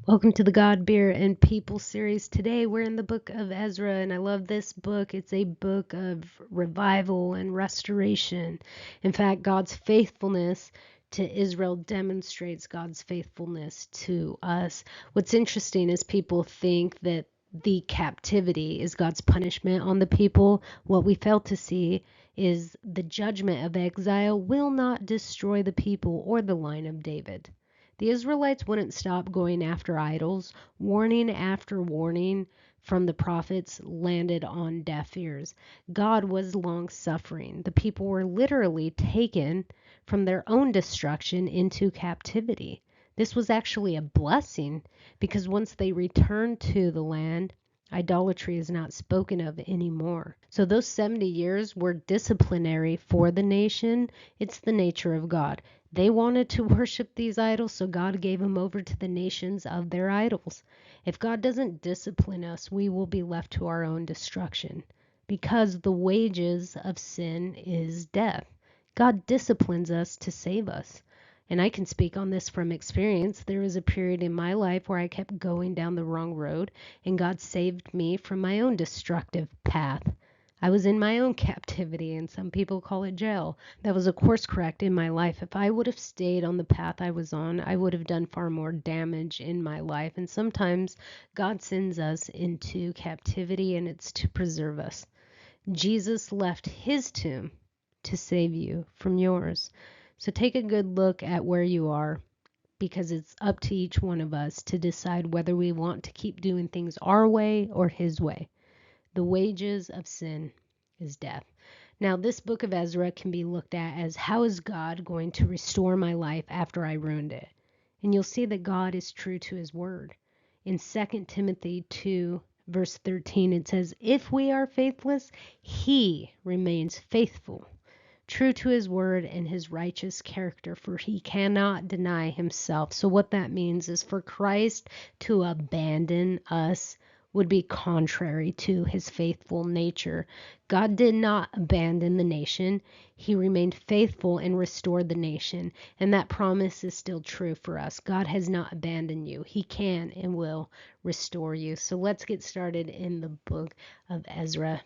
Welcome to the God, Beer, and People series. Today we're in the book of Ezra, and I love this book. It's a book of revival and restoration. In fact, God's faithfulness to Israel demonstrates God's faithfulness to us. What's interesting is people think that the captivity is God's punishment on the people. What we fail to see is the judgment of exile will not destroy the people or the line of David. The Israelites wouldn't stop going after idols. Warning after warning from the prophets landed on deaf ears. God was long suffering. The people were literally taken from their own destruction into captivity. This was actually a blessing because once they returned to the land, idolatry is not spoken of anymore. So those 70 years were disciplinary for the nation. It's the nature of God. They wanted to worship these idols, so God gave them over to the nations of their idols. If God doesn't discipline us, we will be left to our own destruction because the wages of sin is death. God disciplines us to save us. And I can speak on this from experience. There was a period in my life where I kept going down the wrong road, and God saved me from my own destructive path. I was in my own captivity, and some people call it jail. That was a course correct in my life. If I would have stayed on the path I was on, I would have done far more damage in my life. And sometimes God sends us into captivity, and it's to preserve us. Jesus left his tomb to save you from yours. So take a good look at where you are, because it's up to each one of us to decide whether we want to keep doing things our way or his way. The wages of sin is death. Now, this book of Ezra can be looked at as, how is God going to restore my life after I ruined it? And you'll see that God is true to his word. In 2 Timothy 2, verse 13, it says, if we are faithless, he remains faithful, true to his word and his righteous character, for he cannot deny himself. So what that means is for Christ to abandon us would be contrary to his faithful nature. God did not abandon the nation. He remained faithful and restored the nation. And that promise is still true for us. God has not abandoned you. He can and will restore you. So let's get started in the book of Ezra.